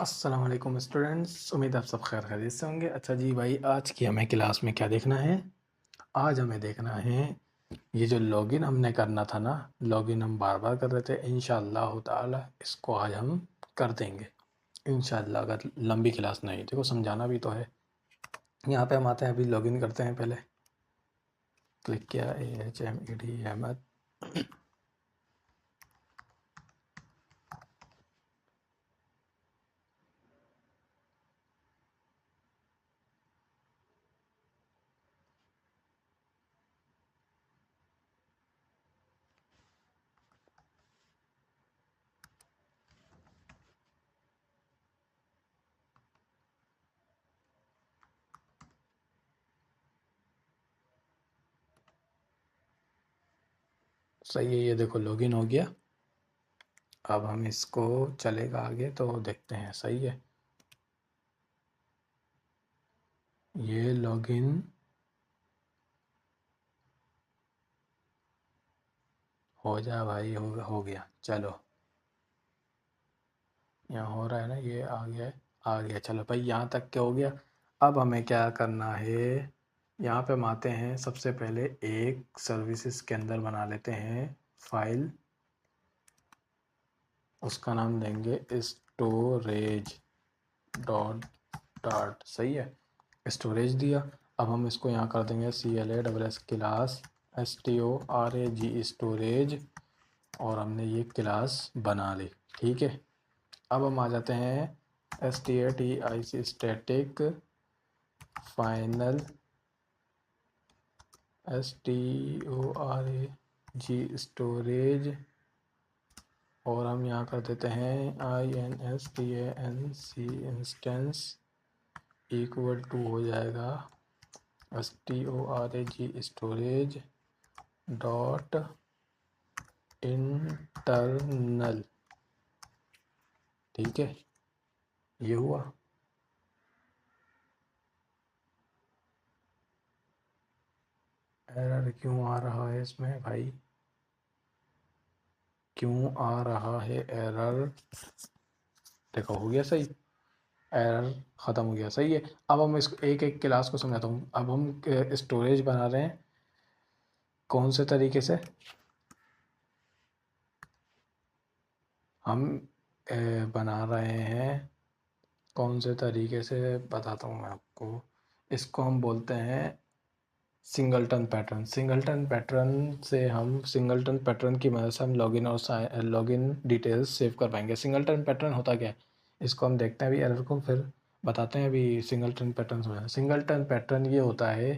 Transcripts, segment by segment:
अस्सलाम वालेकुम स्टूडेंट्स, उम्मीद आप सब खैर खैरियत से होंगे। अच्छा जी भाई, आज की हमें क्लास में क्या देखना है? आज हमें देखना है ये जो लॉगिन हमने करना था ना, लॉगिन हम बार बार कर रहे थे। इंशाअल्लाह ताला इसको आज हम कर देंगे इंशाअल्लाह। अगर लंबी क्लास नहीं, देखो समझाना भी तो है। यहाँ पे हम आते हैं, अभी लॉगिन करते हैं। पहले क्लिक किया AHMED अहमद। सही है, ये देखो लॉगिन हो गया। अब हम इसको चलेगा आगे तो देखते हैं। सही है, ये लॉगिन हो जा भाई, हो गया। चलो, यहाँ हो रहा है ना, ये आ गया है, आ गया। चलो भाई, यहाँ तक क्या हो गया। अब हमें क्या करना है, यहाँ पे हम आते हैं। सबसे पहले एक सर्विसेज के अंदर बना लेते हैं फाइल, उसका नाम देंगे स्टोरेज डॉट डाट। सही है, स्टोरेज दिया। अब हम इसको यहाँ कर देंगे CLASS क्लास STORAG स्टोरेज, और हमने ये क्लास बना ली। ठीक है, अब हम आ जाते हैं STATIC static final STORAG storage, और हम यहाँ कर देते हैं INSTANC इंस्टेंस इक्वल टू हो जाएगा STORAG स्टोरेज डॉट इंटरनल। ठीक है, ये हुआ। एरर क्यों आ रहा है इसमें भाई, क्यों आ रहा है एरर? देखो हो गया सही, एरर ख़त्म हो गया। सही है, अब हम इसको एक एक क्लास को समझाता हूँ। अब हम स्टोरेज बना रहे हैं कौन से तरीके से। हम बना रहे हैं कौन से तरीके से, बताता हूँ मैं आपको। इसको हम बोलते हैं सिंगलटन पैटर्न। सिंगलटन पैटर्न से हम सिंगलटन पैटर्न की मदद से हम लॉगिन और लॉगिन डिटेल्स सेव कर पाएंगे। सिंगलटन पैटर्न होता क्या है, इसको हम देखते हैं अभी, एरर को फिर बताते हैं। अभी सिंगलटन पैटर्न समझना। सिंगलटन पैटर्न ये होता है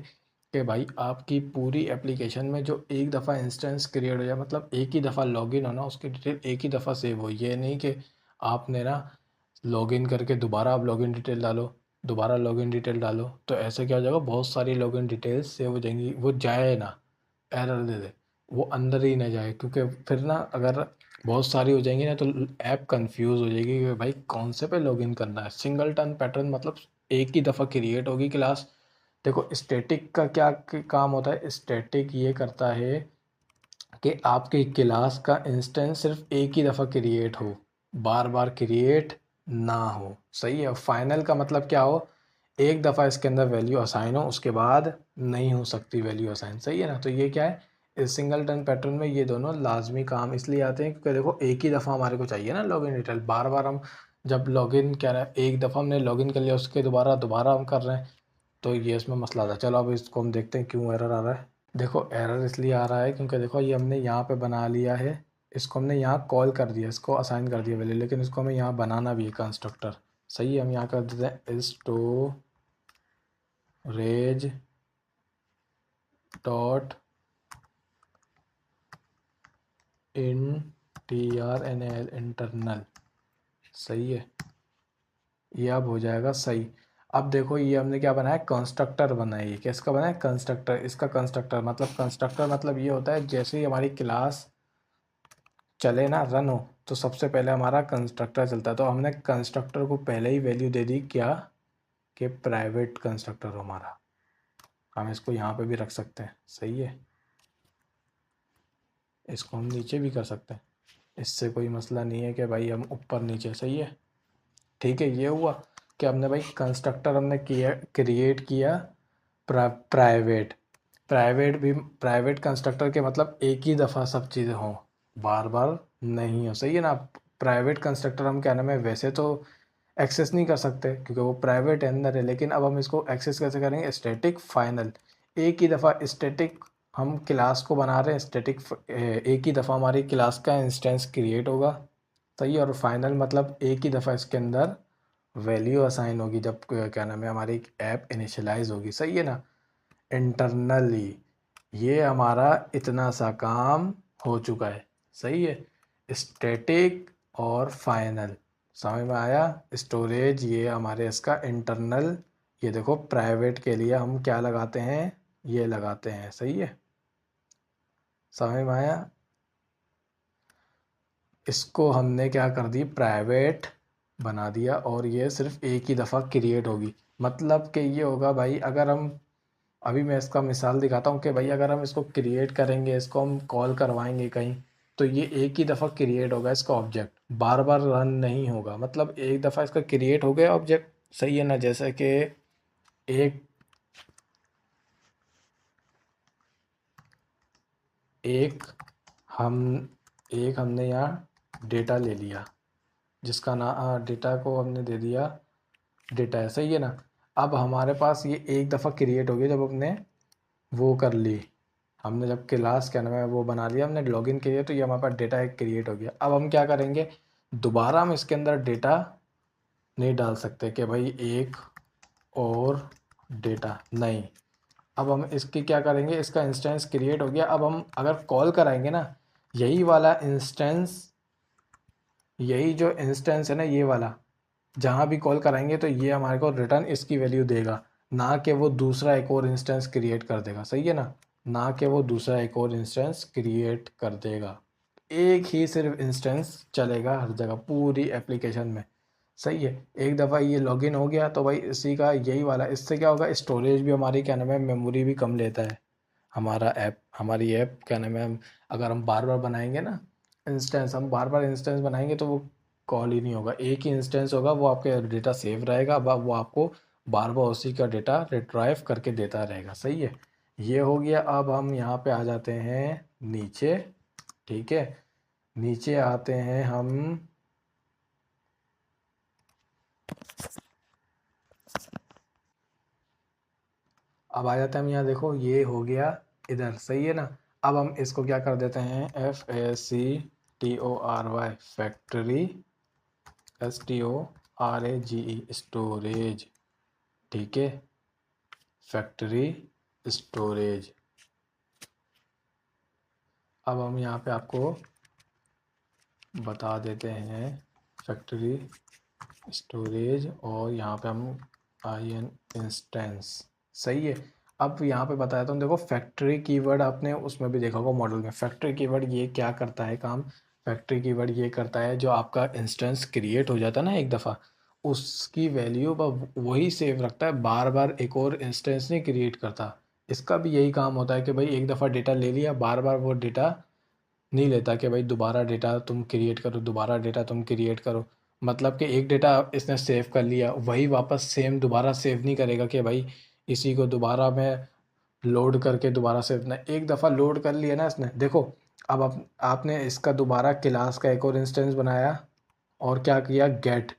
कि भाई आपकी पूरी एप्लीकेशन में जो एक दफ़ा इंस्टेंस क्रिएट हो जाए, मतलब एक ही दफ़ा लॉगिन होना, उसकी डिटेल एक ही दफ़ा सेव हो। ये नहीं कि आपने ना लॉगिन करके दोबारा आप लॉगिन डिटेल डालो, दोबारा लॉगिन डिटेल डालो, तो ऐसे क्या हो जाएगा, बहुत सारी लॉगिन डिटेल्स सेव हो जाएंगी। वो जाए ना, एरर दे दे, वो अंदर ही ना जाए, क्योंकि फिर ना अगर बहुत सारी हो जाएंगी ना तो ऐप कंफ्यूज हो जाएगी कि भाई कौन से पे लॉगिन करना है। सिंगल टर्न पैटर्न मतलब एक ही दफ़ा क्रिएट होगी क्लास। देखो स्टैटिक का क्या काम होता है, स्टैटिक ये करता है कि आपके क्लास का इंस्टेंस सिर्फ एक ही दफ़ा क्रिएट हो, बार बार क्रिएट ना हो। सही है, फाइनल का मतलब क्या हो, एक दफ़ा इसके अंदर वैल्यू असाइन हो, उसके बाद नहीं हो सकती वैल्यू असाइन। सही है ना, तो ये क्या है, इस सिंगल टर्न पैटर्न में ये दोनों लाजमी काम इसलिए आते हैं क्योंकि देखो एक ही दफ़ा हमारे को चाहिए ना लॉगिन डिटेल। बार बार हम जब लॉगिन कह रहे हैं, एक दफ़ा हमने लॉगिन कर लिया, उसके दोबारा दोबारा हम कर रहे हैं, तो ये इसमें मसला आता है। चलो अब इसको हम देखते हैं क्यों एरर आ रहा है। देखो एरर इसलिए आ रहा है क्योंकि देखो ये हमने यहाँ पे बना लिया है, इसको हमने यहाँ कॉल कर दिया, इसको असाइन कर दिया वैल्यू, लेकिन इसको हमें यहाँ बनाना भी है कंस्ट्रक्टर। सही है, हम यहाँ कर देते हैं स्टोरेज डॉट इंटरनल इंटरनल। सही है, ये अब हो जाएगा सही। अब देखो ये हमने क्या बनाया, कंस्ट्रक्टर बनाया। ये किसका बनाया, कंस्ट्रक्टर। इसका कंस्ट्रक्टर मतलब ये होता है जैसे ही हमारी क्लास चले ना, रन हो, तो सबसे पहले हमारा कंस्ट्रक्टर चलता है। तो हमने कंस्ट्रक्टर को पहले ही वैल्यू दे दी क्या, कि प्राइवेट कंस्ट्रक्टर हो हमारा। हम इसको यहाँ पे भी रख सकते हैं। सही है, इसको हम नीचे भी कर सकते हैं, इससे कोई मसला नहीं है कि भाई हम ऊपर नीचे। सही है, ठीक है, ये हुआ कि हमने भाई कंस्ट्रक्टर हमने क्रिएट किया प्राइवेट। प्राइवेट कंस्ट्रक्टर के मतलब एक ही दफ़ा सब चीज़ें हों, बार बार नहीं हो, सही है ना। प्राइवेट कंस्ट्रक्टर हम क्या नाम है वैसे तो एक्सेस नहीं कर सकते क्योंकि वो प्राइवेट अंदर है, लेकिन अब हम इसको एक्सेस कैसे करेंगे, स्टैटिक फाइनल। एक ही दफ़ा स्टैटिक हम क्लास को बना रहे हैं, स्टैटिक एक ही दफ़ा हमारी क्लास का इंस्टेंस क्रिएट होगा, सही है। और फाइनल मतलब एक ही दफ़ा इसके अंदर वैल्यू असाइन होगी जब क्या नाम है हमारी ऐप इनिशियलाइज होगी, सही है ना। इंटरनली ये हमारा इतना सा काम हो चुका है, सही है। स्टैटिक और फाइनल समझ में आया। स्टोरेज ये हमारे इसका इंटरनल, ये देखो प्राइवेट के लिए हम क्या लगाते हैं, ये लगाते हैं, सही है, समझ में आया। इसको हमने क्या कर दी, प्राइवेट बना दिया और ये सिर्फ एक ही दफ़ा क्रिएट होगी। मतलब कि ये होगा भाई, अगर हम अभी मैं इसका मिसाल दिखाता हूँ कि भाई अगर हम इसको क्रिएट करेंगे, इसको हम कॉल करवाएंगे कहीं, तो ये एक ही दफ़ा क्रिएट होगा इसका ऑब्जेक्ट, बार बार रन नहीं होगा। मतलब एक दफ़ा इसका क्रिएट हो गया ऑब्जेक्ट, सही है ना। जैसे कि एक एक हम एक हमने यहाँ डेटा ले लिया, जिसका ना डेटा को हमने दे दिया डेटा है, सही है ना। अब हमारे पास ये एक दफ़ा क्रिएट हो गया जब हमने वो कर ली, हमने जब क्लास क्या नाम है वो बना लिया, हमने लॉगिन किया, तो ये हमारे पास डेटा एक क्रिएट हो गया। अब हम क्या करेंगे, दोबारा हम इसके अंदर डेटा नहीं डाल सकते कि भाई एक और डेटा नहीं। अब हम इसकी क्या करेंगे, इसका इंस्टेंस क्रिएट हो गया। अब हम अगर कॉल कराएंगे ना, यही वाला इंस्टेंस, यही जो इंस्टेंस है ना ये वाला, जहाँ भी कॉल कराएंगे तो ये हमारे को रिटर्न इसकी वैल्यू देगा, ना कि वो दूसरा एक और इंस्टेंस क्रिएट कर देगा, सही है ना। ना कि वो दूसरा एक और इंस्टेंस क्रिएट कर देगा, एक ही सिर्फ इंस्टेंस चलेगा हर जगह पूरी एप्लीकेशन में, सही है। एक दफ़ा ये लॉगिन हो गया तो भाई इसी का यही वाला, इससे क्या होगा, स्टोरेज भी हमारी क्या नाम है मेमोरी भी कम लेता है हमारा ऐप, हमारी ऐप क्या नाम है। अगर हम बार बार बनाएंगे ना इंस्टेंस, हम बार बार इंस्टेंस बनाएंगे तो वो कॉल ही नहीं होगा, एक ही इंस्टेंस होगा, वो आपके डेटा सेव रहेगा, अब वो आपको बार बार उसी का डेटा रिट्राइव करके देता रहेगा, सही है। ये हो गया। अब हम यहाँ पे आ जाते हैं नीचे, ठीक है, नीचे आते हैं हम, अब आ जाते हैं हम यहाँ, देखो ये हो गया इधर, सही है ना। अब हम इसको क्या कर देते हैं, FACTORY फैक्ट्री, STORAGE स्टोरेज, ठीक है, फैक्ट्री स्टोरेज। अब हम यहाँ पे आपको बता देते हैं फैक्ट्री स्टोरेज, और यहाँ पे हम IN इंस्टेंस, सही है। अब यहाँ पे बताता हूँ, देखो फैक्ट्री कीवर्ड आपने उसमें भी देखा होगा मॉडल में, फैक्ट्री कीवर्ड ये क्या करता है काम, फैक्ट्री कीवर्ड ये करता है जो आपका इंस्टेंस क्रिएट हो जाता है ना एक दफ़ा, उसकी वैल्यू वही सेव रखता है, बार बार एक और इंस्टेंस नहीं क्रिएट करता। इसका भी यही काम होता है कि भाई एक दफ़ा डेटा ले लिया, बार बार वो डेटा नहीं लेता कि भाई दोबारा डेटा तुम क्रिएट करो, दोबारा डेटा तुम क्रिएट करो। मतलब कि एक डेटा इसने सेव कर लिया, वही वापस सेम दोबारा सेव नहीं करेगा कि भाई इसी को दोबारा मैं लोड करके दोबारा सेव ना, एक दफ़ा लोड कर लिया ना इसने, देखो अब आपने इसका दोबारा क्लास का एक और इंस्टेंस बनाया और क्या किया, गेट,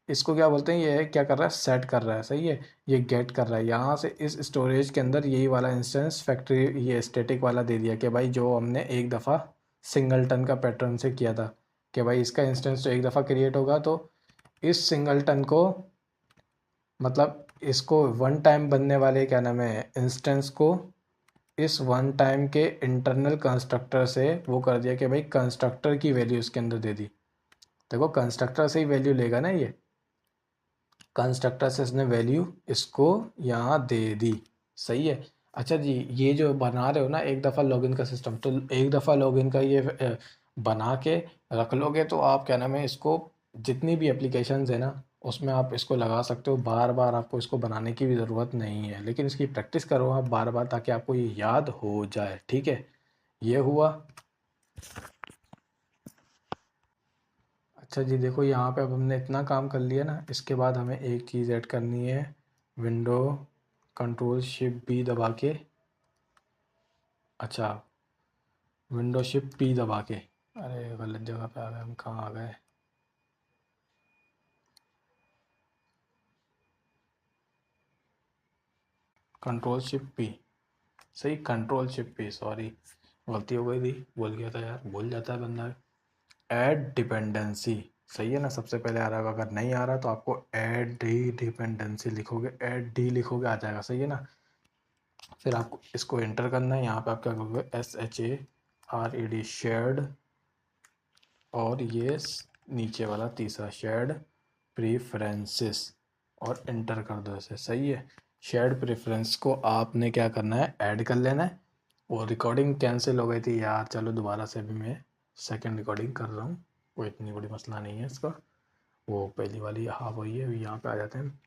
इसको क्या बोलते हैं, ये क्या कर रहा है, सेट कर रहा है, सही है। ये गेट कर रहा है यहाँ से इस स्टोरेज के अंदर यही वाला इंस्टेंस फैक्ट्री ये स्टैटिक वाला दे दिया कि भाई जो हमने एक दफ़ा सिंगलटन का पैटर्न से किया था कि भाई इसका इंस्टेंस तो एक दफ़ा क्रिएट होगा, तो इस सिंगलटन को मतलब इसको वन टाइम बनने वाले क्या नाम है इंस्टेंस को इस वन टाइम के इंटरनल कंस्ट्रक्टर से वो कर दिया कि भाई कंस्ट्रक्टर की वैल्यू इसके अंदर दे दी। देखो कंस्ट्रक्टर से ही वैल्यू लेगा ना, ये कंस्ट्रक्टर से इसने वैल्यू इसको यहाँ दे दी, सही है। अच्छा जी, ये जो बना रहे हो ना एक दफ़ा लॉगिन का सिस्टम, तो एक दफ़ा लॉगिन का ये बना के रख लोगे तो आप क्या नाम है इसको जितनी भी एप्लीकेशंस है ना उसमें आप इसको लगा सकते हो, बार बार आपको इसको बनाने की भी ज़रूरत नहीं है, लेकिन इसकी प्रैक्टिस करो आप बार बार ताकि आपको ये याद हो जाए, ठीक है। ये हुआ। अच्छा जी, देखो यहाँ पे अब हमने इतना काम कर लिया ना, इसके बाद हमें एक चीज़ ऐड करनी है। विंडो कंट्रोल शिफ्ट बी दबा के, अच्छा विंडो शिफ्ट पी दबा के, अरे गलत जगह पे आ गए हम, कहाँ आ गए। कंट्रोल शिफ्ट पी, सही कंट्रोल शिफ्ट पी, सॉरी गलती हो गई थी, भूल गया था यार, भूल जाता है बंदा। ऐड डिपेंडेंसी, सही है ना, सबसे पहले आ रहा है। अगर नहीं आ रहा तो आपको ऐड डी डिपेंडेंसी लिखोगे, ऐड डी लिखोगे, आ जाएगा, सही है ना। फिर आपको इसको एंटर करना है। यहाँ पे आप क्या करोगे, SHARED शेयर्ड, और ये नीचे वाला तीसरा शेयर्ड प्रीफरेंसेस, और एंटर कर दो इसे, सही है। शेयर्ड प्रेफरेंस को आपने क्या करना है, ऐड कर लेना है। वो रिकॉर्डिंग कैंसिल हो गई थी यार, चलो दोबारा से भी मैं सेकंड रिकॉर्डिंग कर रहा हूँ, कोई इतनी बड़ी मसला नहीं है इसका। वो पहली वाली हाँ वही है, यहाँ पे आ जाते हैं।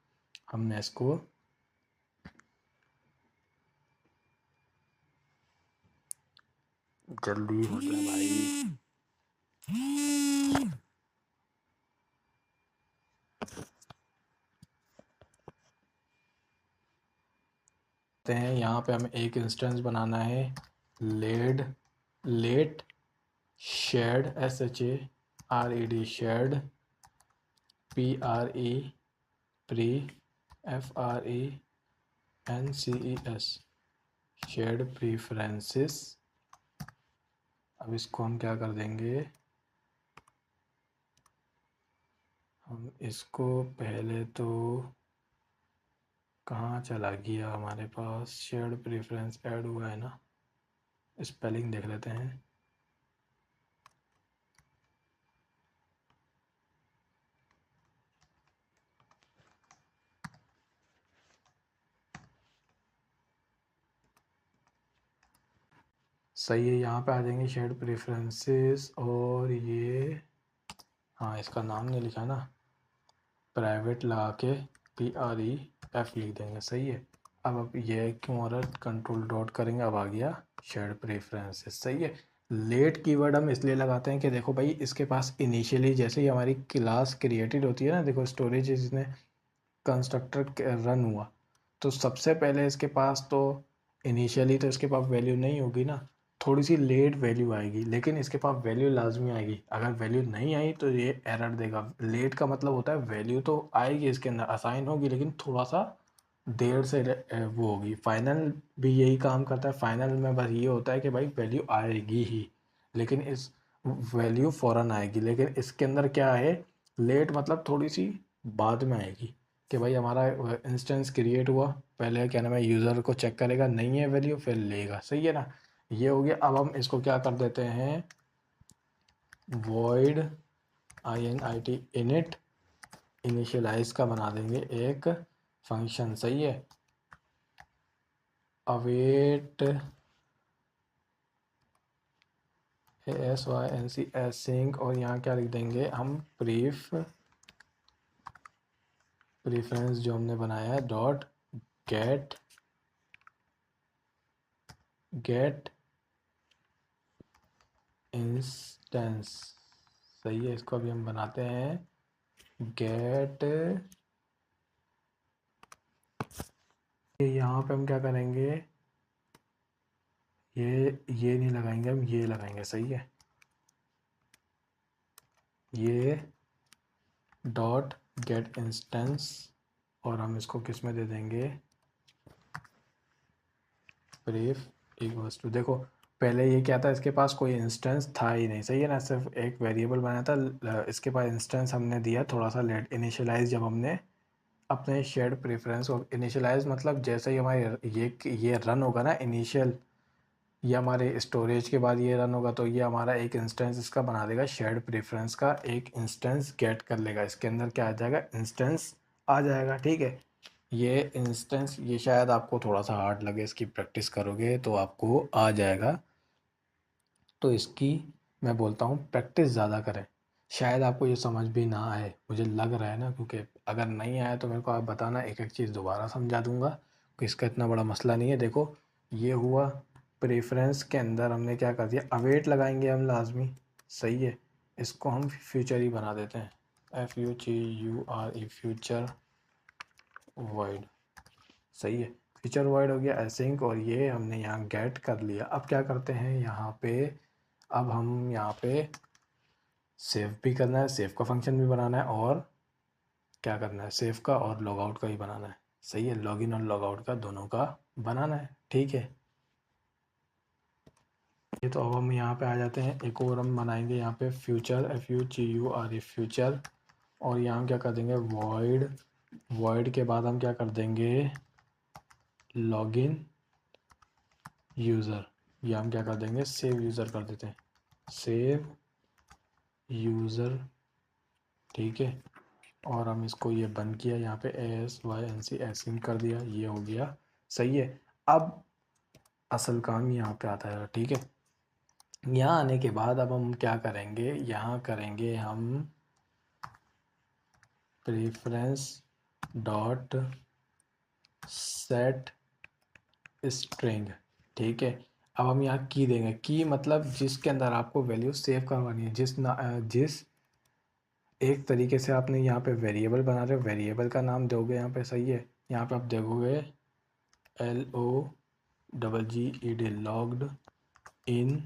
हमने इसको जल्दी हो जाए भाई, हैं यहाँ पे हमें एक इंस्टेंस बनाना है, let shared, SHARED shared, PRE pre, FRENCES shared preferences. अब इसको हम क्या कर देंगे, हम इसको पहले तो कहाँ चला गया हमारे पास, शेयर्ड प्रेफरेंस ऐड हुआ है ना, स्पेलिंग देख लेते हैं। सही है, यहाँ पे आ जाएंगे शेयर्ड प्रेफरेंसेस, और ये हाँ इसका नाम नहीं लिखा ना, प्राइवेट लगा के PREF लिख देंगे, सही है। अब ये क्यों आ रहा है, कंट्रोल डॉट करेंगे, अब आ गया शेयर्ड प्रेफरेंसेस, सही है। लेट कीवर्ड हम इसलिए लगाते हैं कि देखो भाई, इसके पास इनिशियली जैसे ही हमारी क्लास क्रिएटेड होती है ना, देखो स्टोरेज इसने कंस्ट्रक्टर रन हुआ, तो सबसे पहले इसके पास तो इनिशियली तो इसके पास वैल्यू नहीं होगी ना, थोड़ी सी लेट वैल्यू आएगी, लेकिन इसके पास वैल्यू लाजमी आएगी। अगर वैल्यू नहीं आई तो ये एरर देगा। लेट का मतलब होता है वैल्यू तो आएगी इसके अंदर, असाइन होगी, लेकिन थोड़ा सा देर से वो होगी। फाइनल भी यही काम करता है, फाइनल में बस ये होता है कि भाई वैल्यू आएगी ही, लेकिन इस वैल्यू फ़ौरन आएगी, लेकिन इसके अंदर क्या है, लेट मतलब थोड़ी सी बाद में आएगी, कि भाई हमारा इंस्टेंस क्रिएट हुआ, पहले क्या नाम है, यूज़र को चेक करेगा, नहीं है वैल्यू, फिर लेगा, सही है ना। ये हो गया। अब हम इसको क्या कर देते हैं, void init इनिशियलाइज का बना देंगे एक फंक्शन, सही है। अवेट ASYNC async, और यहाँ क्या लिख देंगे हम, प्रीफरेंस जो हमने बनाया है, डॉट गेट इंस्टेंस, सही है। इसको अभी हम बनाते हैं गेट, यहाँ पे हम क्या करेंगे, ये नहीं लगाएंगे, हम ये लगाएंगे, सही है। ये डॉट गेट इंस्टेंस, और हम इसको किस में दे देंगे, ब्रीफ इक्वल्स टू, देखो पहले ये क्या था, इसके पास कोई इंस्टेंस था ही नहीं, सही है ना, सिर्फ एक वेरिएबल बनाया था, इसके पास इंस्टेंस हमने दिया थोड़ा सा लेट, इनिशियलाइज जब हमने अपने शेयर्ड प्रेफरेंस को, इनिशियलाइज मतलब जैसे ही हमारे ये रन होगा ना इनिशियल, ये हमारे स्टोरेज के बाद ये रन होगा, तो ये हमारा एक इंस्टेंस इसका बना देगा, शेयर्ड प्रेफरेंस का एक इंस्टेंस गेट कर लेगा, इसके अंदर क्या आ जाएगा, इंस्टेंस आ जाएगा, ठीक है। ये इंस्टेंस, ये शायद आपको थोड़ा सा हार्ड लगे, इसकी प्रैक्टिस करोगे तो आपको आ जाएगा, तो इसकी मैं बोलता हूँ प्रैक्टिस ज़्यादा करें, शायद आपको ये समझ भी ना आए, मुझे लग रहा है ना, क्योंकि अगर नहीं आया तो मेरे को आप बताना, एक एक चीज़ दोबारा समझा दूंगा, कि इसका इतना बड़ा मसला नहीं है। देखो ये हुआ, प्रेफरेंस के अंदर हमने क्या कर दिया, अवेट लगाएंगे हम लाजमी, सही है। इसको हम फ्यूचर ही बना देते हैं, FUTURE, फ्यूचर वॉइड। सही है, फ्यूचर वॉइड हो गया एसिंक, और ये हमने यहाँ गेट कर लिया। अब क्या करते हैं यहाँ पे, अब हम यहाँ पे सेव भी करना है, सेव का फंक्शन भी बनाना है, और क्या करना है, सेव का और लॉग आउट का ही बनाना है। सही है, लॉगिन और लॉग आउट का दोनों का बनाना है। ठीक है, ये तो अब हम यहाँ पे आ जाते हैं। एक और हम बनाएंगे यहाँ पे फ्यूचर, FUTURE, फ्यूचर, और यहाँ क्या कर देंगे, वॉइड। वॉइड के बाद हम क्या कर देंगे, लॉगिन यूज़र, या हम क्या कर देंगे, सेव यूज़र कर देते हैं, सेव यूज़र। ठीक है, और हम इसको ये बंद किया, यहाँ पे ASYNC एसिंक कर दिया, ये हो गया। सही है, अब असल काम यहाँ पे आता है। ठीक है, यहाँ आने के बाद अब हम क्या करेंगे, यहाँ करेंगे हम प्रेफरेंस डॉट सेट स्ट्रिंग। ठीक है, अब हम यहाँ की देंगे, की मतलब जिसके अंदर आपको वैल्यू सेव करवानी है, जिस एक तरीके से आपने यहाँ पे वेरिएबल बना रहे हो, वेरिएबल का नाम दोगे यहाँ पे। सही है, यहाँ पे आप देखोगे LOGGED, लॉग्ड इन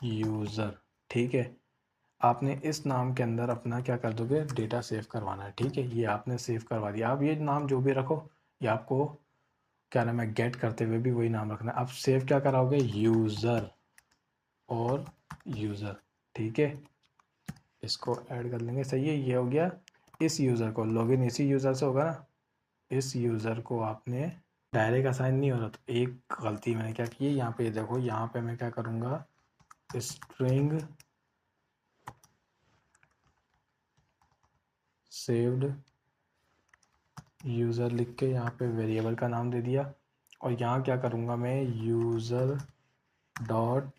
यूज़र। ठीक है, आपने इस नाम के अंदर अपना क्या कर दोगे, डेटा सेव करवाना है। ठीक है, ये आपने सेव करवा दिया। आप ये नाम जो भी रखो, ये आपको क्या नाम है, गेट करते हुए भी वही नाम रखना है। आप सेव क्या कराओगे, यूज़र और यूज़र। ठीक है, इसको ऐड कर लेंगे। सही है, ये हो गया। इस यूज़र को लॉगिन इसी यूज़र से होगा ना, इस यूज़र को आपने डायरेक्ट असाइन नहीं हो रहा, तो एक गलती मैंने क्या की है, यहाँ पे देखो, यहाँ पे मैं क्या करूँगा, स्ट्रिंग सेव्ड यूज़र लिख के यहाँ पे वेरिएबल का नाम दे दिया, और यहाँ क्या करूँगा मैं, यूज़र डॉट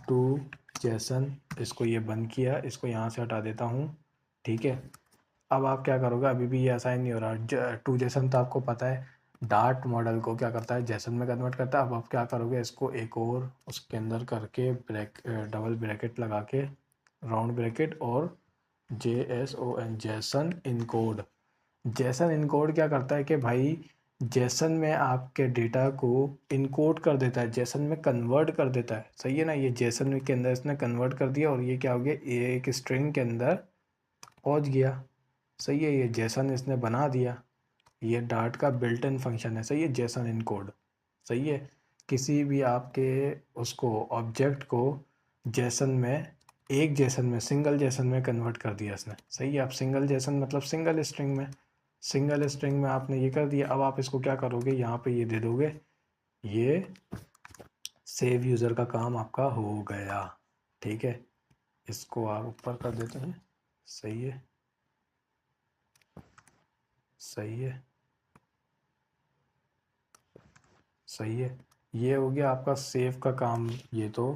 टू जेसन, इसको ये बंद किया, इसको यहाँ से हटा देता हूँ। ठीक है, अब आप क्या करोगे, अभी भी ये असाइन नहीं हो रहा। टू जेसन तो आपको पता है, डार्ट मॉडल को क्या करता है, जेसन में कन्वर्ट करता है। अब आप क्या करोगे, इसको एक और उसके अंदर करके डबल ब्रैकेट लगा के, राउंड ब्रैकेट, और JSON, Jason encode. Jason encode क्या करता है कि भाई जेसन में आपके डेटा को इनकोड कर देता है, जेसन में कन्वर्ट कर देता है। सही है ना, ये जेसन के अंदर इसने कन्वर्ट कर दिया, और ये क्या हो गया, ये एक स्ट्रिंग के अंदर पहुंच गया। सही है, ये जेसन इसने बना दिया, ये डार्ट का बिल्ट इन फंक्शन है। सही है, जेसन इनकोड। सही है, किसी भी आपके उसको ऑब्जेक्ट को जेसन में, एक जेसन में, सिंगल जेसन में कन्वर्ट कर दिया इसने। सही है, अब सिंगल जेसन मतलब सिंगल स्ट्रिंग में, सिंगल स्ट्रिंग में आपने ये कर दिया। अब आप इसको क्या करोगे, यहाँ पे ये दे दोगे, ये सेव यूज़र का काम आपका हो गया। ठीक है, इसको आप ऊपर कर देते हैं। सही है, सही है, सही है, ये हो गया आपका सेव का काम, ये तो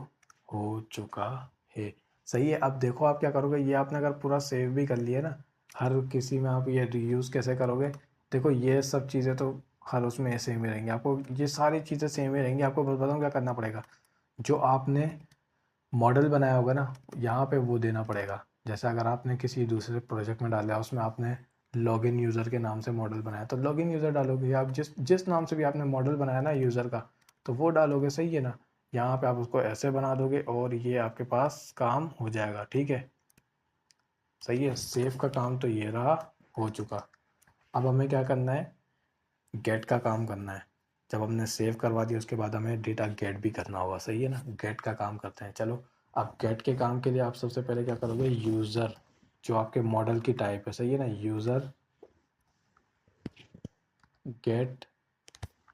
हो चुका है। सही है, अब देखो आप क्या करोगे, ये आपने अगर पूरा सेव भी कर लिया ना, हर किसी में आप ये रीयूज़ कैसे करोगे, देखो ये सब चीज़ें तो हर उसमें सेम ही रहेंगी, आपको ये सारी चीज़ें सेम ही रहेंगी। आपको बस बताऊँ क्या करना पड़ेगा, जो आपने मॉडल बनाया होगा ना, यहाँ पे वो देना पड़ेगा। जैसे अगर आपने किसी दूसरे प्रोजेक्ट में डाला, उसमें आपने लॉगिन यूज़र के नाम से मॉडल बनाया, तो लॉगिन यूज़र डालोगे। आप जिस जिस नाम से भी आपने मॉडल बनाया ना यूज़र का, तो वो डालोगे। सही है ना, यहाँ पे आप उसको ऐसे बना दोगे, और ये आपके पास काम हो जाएगा। ठीक है, सही है, सेव का काम तो ये रहा, हो चुका। अब हमें क्या करना है, गेट का काम करना है। जब हमने सेव करवा दिया, उसके बाद हमें डेटा गेट भी करना होगा। सही है ना, गेट का काम करते हैं। चलो, अब गेट के काम के लिए आप सबसे पहले क्या करोगे, यूज़र जो आपके मॉडल की टाइप है। सही है ना, यूज़र गेट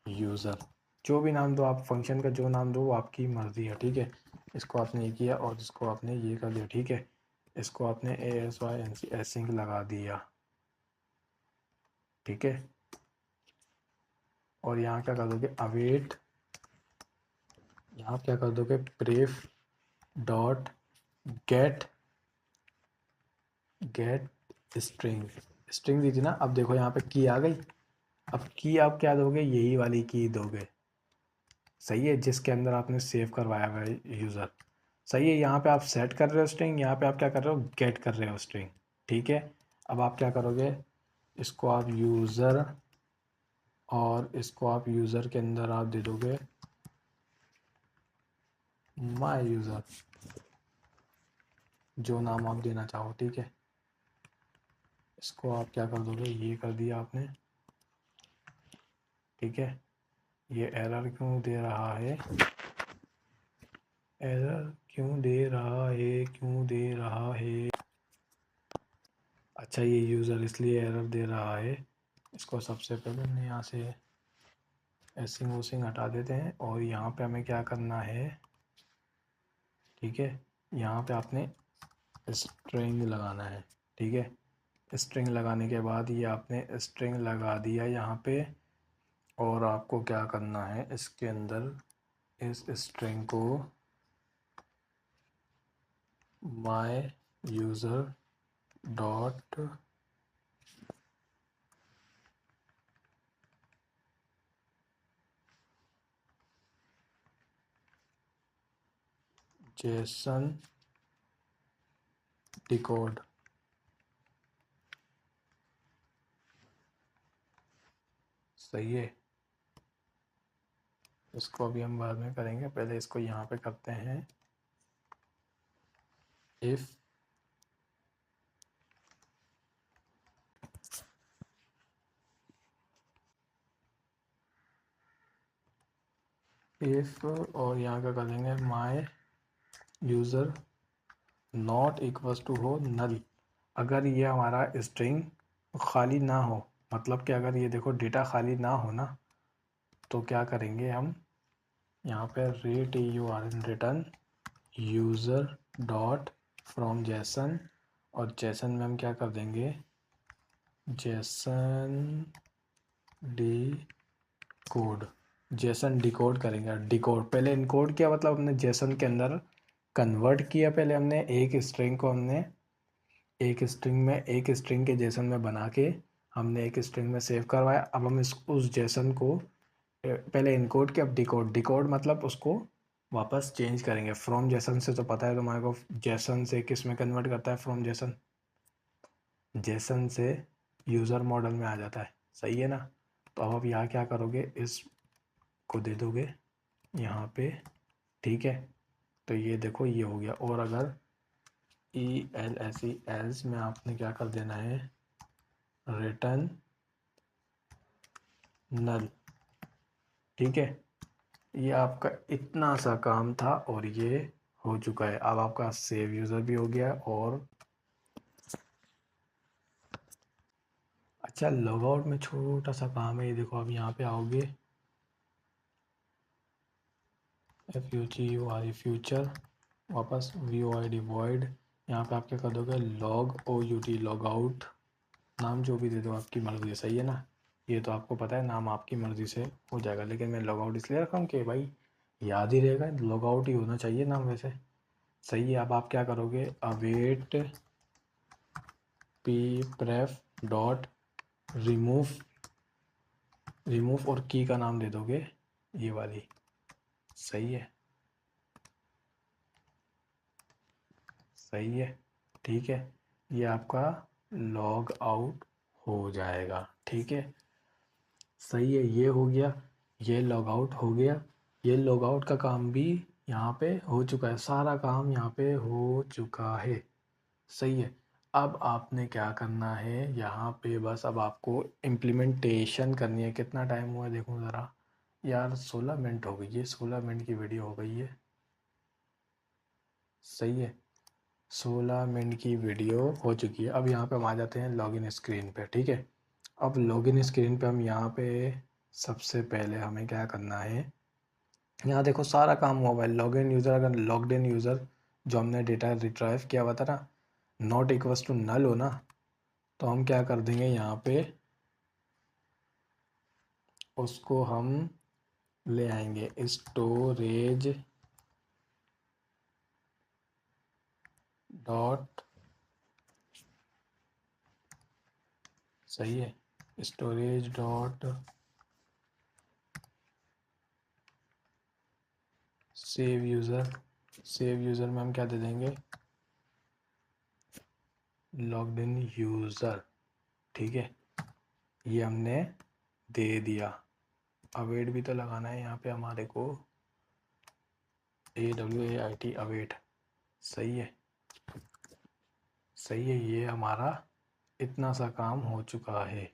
यूज़र, जो भी नाम दो आप, फंक्शन का जो नाम दो वो आपकी मर्ज़ी है। ठीक है, इसको आपने ये किया, और इसको आपने ये कर दिया। ठीक है, इसको आपने ASYNC एसिंक लगा दिया। ठीक है, और यहाँ क्या कर दोगे, अवेट, यहाँ क्या कर दोगे, pref dot get, get string, string दी थी ना। अब देखो यहाँ पे की आ गई। अब की आप क्या दोगे, यही वाली की दोगे। सही है, जिसके अंदर आपने सेव करवाया हुआ है यूज़र। सही है, यहाँ पे आप सेट कर रहे हो स्ट्रिंग, यहाँ पे आप क्या कर रहे हो, गेट कर रहे हो स्ट्रिंग। ठीक है, अब आप क्या करोगे, इसको आप यूज़र, और इसको आप यूज़र के अंदर आप दे दोगे माय यूज़र, जो नाम आप देना चाहो। ठीक है, इसको आप क्या कर दोगे, ये कर दिया आपने। ठीक है, ये एरर क्यों दे रहा है, एरर क्यों दे रहा है, क्यों दे रहा है। अच्छा, ये यूज़र इसलिए एरर दे रहा है, इसको सबसे पहले हमने यहाँ से एसिंग वोसिंग हटा देते हैं, और यहाँ पे हमें क्या करना है। ठीक है, यहाँ पे आपने स्ट्रिंग लगाना है। ठीक है, स्ट्रिंग लगाने के बाद ये आपने स्ट्रिंग लगा दिया यहाँ पे, और आपको क्या करना है, इसके अंदर इस स्ट्रिंग को my user dot JSON decode, सही है। इसको अभी हम बाद में करेंगे, पहले इसको यहाँ पे करते हैं। इफ़ और यहाँ का कर देंगे my user not equals to हो नल। अगर ये हमारा स्ट्रिंग खाली ना हो, मतलब कि अगर ये देखो डेटा खाली ना हो ना, तो क्या करेंगे हम, यहाँ पे rate you are in return user dot from JSON, और जेसन में हम क्या कर देंगे, JSON decode, JSON decode करेंगे। डिकोड पहले इनकोड किया, मतलब हमने जेसन के अंदर कन्वर्ट किया, पहले हमने एक स्ट्रिंग को हमने एक स्ट्रिंग में, एक स्ट्रिंग के जेसन में बना के हमने एक स्ट्रिंग में सेव करवाया। अब हम इस उस जेसन को पहले इनकोड किया, अब डिकोड, डिकोड मतलब उसको वापस चेंज करेंगे। फ्रॉम जेसन से तो पता है तुम्हारे को, जेसन से किस में कन्वर्ट करता है, फ्रॉम जेसन, जेसन से यूज़र मॉडल में आ जाता है, सही है ना। तो अब आप यहाँ क्या करोगे, इस को दे दोगे यहाँ पे। ठीक है, तो ये देखो ये हो गया। और अगर एल्स में आपने क्या कर देना है, रिटर्न नल। ठीक है, ये आपका इतना सा काम था और ये हो चुका है। अब आपका सेव यूज़र भी हो गया। और अच्छा, लॉगआउट में छोटा सा काम है, ये देखो, अब यहाँ पे आओगे, FUGURE फ्यूचर, वापस VOID वॉइड, यहाँ पे आप क्या कर दोगे, LOGOUT लॉग आउट, नाम जो भी दे दो आपकी मर्ज़ी, सही है ना। ये तो आपको पता है, नाम आपकी मर्ज़ी से हो जाएगा, लेकिन मैं लॉग आउट इसलिए रखा हूँ कि भाई याद ही रहेगा, लॉग आउट ही होना चाहिए नाम वैसे, सही है। अब आप क्या करोगे, await p pref dot remove, remove और की का नाम दे दोगे ये वाली, सही है, सही है। ठीक है, ये आपका लॉग आउट हो जाएगा। ठीक है, सही है, ये हो गया, ये लॉग आउट हो गया। ये लॉग आउट का काम भी यहाँ पे हो चुका है, सारा काम यहाँ पे हो चुका है, सही है। अब आपने क्या करना है यहाँ पे, बस अब आपको इम्प्लीमेंटेशन करनी है। कितना टाइम हुआ है देखो ज़रा, यार 16 मिनट हो गई है, 16 मिनट की वीडियो हो गई है, सही है, 16 मिनट की वीडियो हो चुकी है। अब यहाँ पे हम आ जाते हैं लॉगिन स्क्रीन पे। ठीक है, अब लॉगिन स्क्रीन पे हम यहाँ पे सबसे पहले हमें क्या करना है, यहाँ देखो सारा काम हुआ हुआ है। लॉगिन यूज़र, अगर लॉग्ड इन यूज़र जो हमने डेटा रिट्राइव किया हुआ था ना, नॉट इक्वल्स टू नल हो ना, तो हम क्या कर देंगे, यहाँ पे उसको हम ले आएंगे स्टोरेज डॉट, सही है, storage dot save user, save user में हम क्या दे देंगे, लॉग्ड इन यूज़र, ठीक है, ये हमने दे दिया। अवेट भी तो लगाना है यहाँ पे हमारे को, AWAIT अवेट, सही है, सही है। ये हमारा इतना सा काम हो चुका है,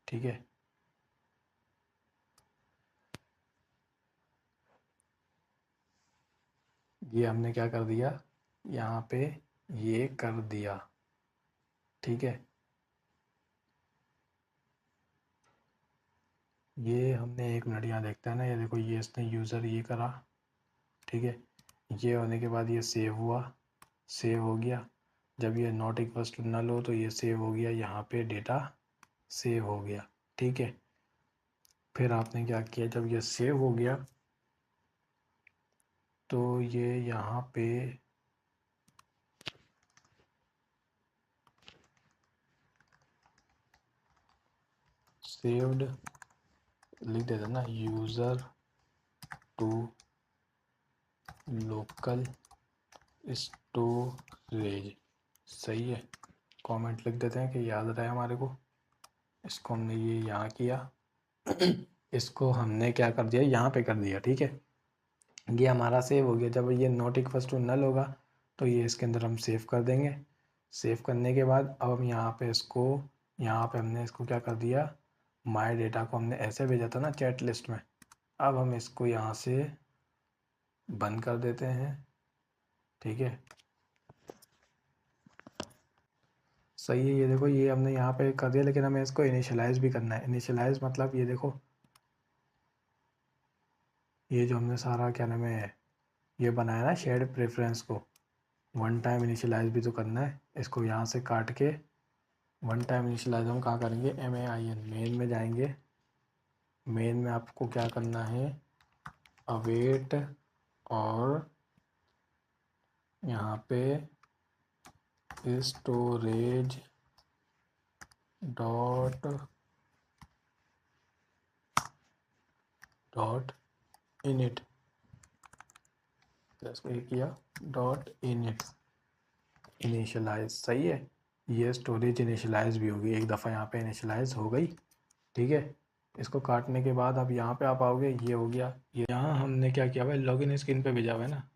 ठीक है। ये हमने क्या कर दिया, यहाँ पे ये कर दिया, ठीक है। ये हमने एक मिनट यहाँ देखते हैं ना, ये देखो ये इसने यूज़र ये करा, ठीक है। ये होने के बाद ये सेव हुआ, सेव हो गया। जब ये नॉट इक्वल्स टू नल हो तो ये सेव हो गया, यहाँ पे डेटा सेव हो गया, ठीक है। फिर आपने क्या किया, जब ये सेव हो गया तो ये यहाँ पे सेव्ड लिख देता ना, यूज़र टू लोकल स्टोरेज, सही है। कमेंट लिख देते हैं कि याद रहे हमारे को। इसको हमने ये यहाँ किया, इसको हमने क्या कर दिया, यहाँ पे कर दिया, ठीक है। ये हमारा सेव हो गया। जब ये नॉट इक्वल्स टू नल होगा तो ये इसके अंदर हम सेव कर देंगे। सेव करने के बाद अब हम यहाँ पे इसको, यहाँ पे हमने इसको क्या कर दिया, माय डेटा को हमने ऐसे भेजा था ना चैट लिस्ट में, अब हम इसको यहाँ से बंद कर देते हैं, ठीक है। सही है, ये देखो ये हमने यहाँ पे कर दिया, लेकिन हमें इसको इनिशियलाइज भी करना है। इनिशियलाइज मतलब ये देखो, ये जो हमने सारा क्या नाम है ये बनाया ना शेयर्ड प्रेफरेंस को, वन टाइम इनिशियलाइज भी तो करना है। इसको यहाँ से काट के वन टाइम इनिशियलाइज हम कहाँ करेंगे, MAIN मेन में जाएंगे। मेन में आपको क्या करना है, अवेट, और यहाँ पे स्टोरेज डॉट इनिट, इसको किया डॉट इनिट इनिशियलाइज, सही है। ये स्टोरेज इनिशियलाइज भी होगी, एक दफ़ा यहाँ पे इनिशियलाइज हो गई, ठीक है। इसको काटने के बाद अब यहाँ पे आप आओगे, ये हो गया। ये यहाँ हमने क्या किया भाई, लॉगिन स्क्रीन पे भेजा हुआ है ना,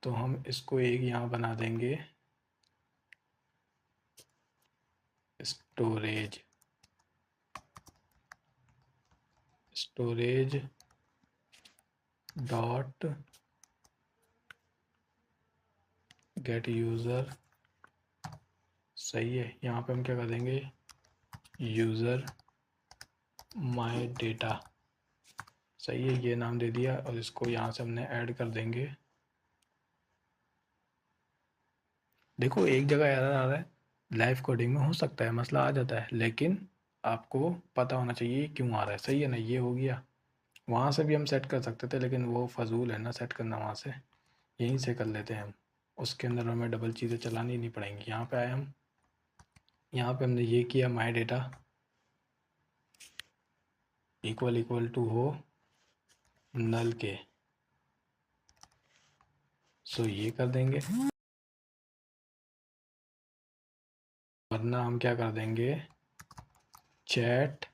तो हम इसको एक यहाँ बना देंगे storage, storage dot gate user, सही है। यहाँ पे हम क्या कर देंगे, यूज़र माय डेटा, सही है, ये नाम दे दिया। और इसको यहाँ से हमने ऐड कर देंगे। देखो एक जगह एरर आ रहा है, लाइव कोडिंग में हो सकता है मसला आ जाता है, लेकिन आपको पता होना चाहिए क्यों आ रहा है, सही है ना। ये हो गया, वहाँ से भी हम सेट कर सकते थे, लेकिन वो फजूल है ना सेट करना, वहाँ से यहीं से कर लेते हैं हम। उसके अंदर हमें डबल चीज़ें चलानी नहीं पड़ेंगी। यहाँ पे आए हम, यहाँ पे हमने ये किया, माय डेटा इक्वल टू हो नल के, सो ये कर देंगे। वरना हम क्या कर देंगे, चैट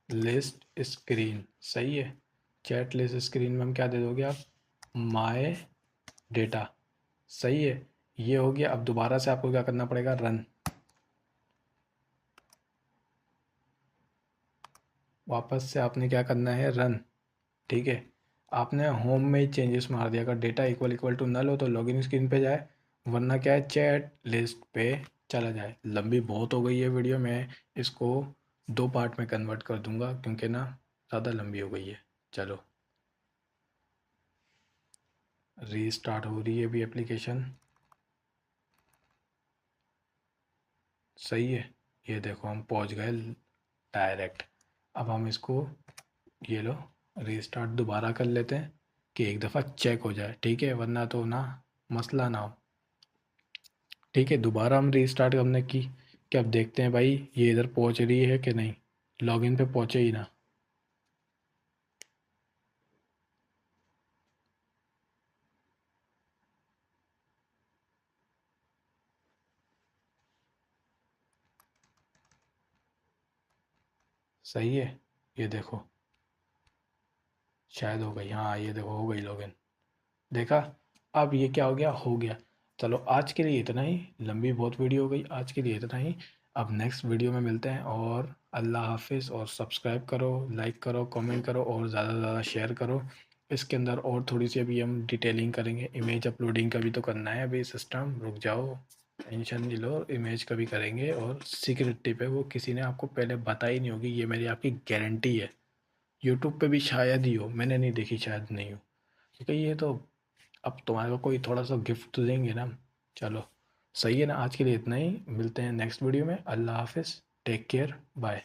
लिस्ट स्क्रीन, सही है। चैट लिस्ट स्क्रीन में हम क्या दे दोगे आप, माय डेटा, सही है। ये हो गया। अब दोबारा से आपको क्या करना पड़ेगा, रन, वापस से आपने क्या करना है, रन, ठीक है। आपने होम में ही चेंजेस मार दिया, अगर डेटा इक्वल टू नल हो तो लॉगिन स्क्रीन पे जाए, वरना क्या है, चैट लिस्ट पे चला जाए। लंबी बहुत हो गई है वीडियो, मैं इसको 2 पार्ट में कन्वर्ट कर दूंगा क्योंकि ना ज़्यादा लंबी हो गई है। चलो रीस्टार्ट हो रही है अभी एप्लीकेशन, सही है। ये देखो हम पहुंच गए डायरेक्ट। अब हम इसको, ये लो, रीस्टार्ट दोबारा कर लेते हैं कि एक दफ़ा चेक हो जाए, ठीक है, वरना तो ना मसला ना हो। ठीक है, दोबारा हम रीस्टार्ट हमने की कि अब देखते हैं भाई ये इधर पहुंच रही है कि नहीं, लॉगिन पे पहुंचे ही ना। सही है, ये देखो शायद हो गई। हाँ ये देखो हो गई लॉगिन। देखा, अब ये क्या हो गया। चलो आज के लिए इतना ही, लंबी बहुत वीडियो हो गई, आज के लिए इतना ही। अब नेक्स्ट वीडियो में मिलते हैं, और अल्लाह हाफिज़। और सब्सक्राइब करो, लाइक करो, कमेंट करो, और ज़्यादा से ज़्यादा शेयर करो। इसके अंदर और थोड़ी सी अभी हम डिटेलिंग करेंगे, इमेज अपलोडिंग का भी तो करना है अभी सिस्टम, रुक जाओ, टेंशन नहीं लो, इमेज का भी करेंगे। और सीक्रेट टिप है, वो किसी ने आपको पहले बताई नहीं होगी, ये मेरी आपकी गारंटी है। यूट्यूब पे भी शायद ही हो, मैंने नहीं देखी, शायद नहीं हो, क्योंकि ये तो अब तुम्हारे को कोई थोड़ा सा गिफ्ट तो देंगे ना। चलो सही है ना, आज के लिए इतना ही, मिलते हैं नेक्स्ट वीडियो में। अल्लाह हाफिज़, टेक केयर, बाय।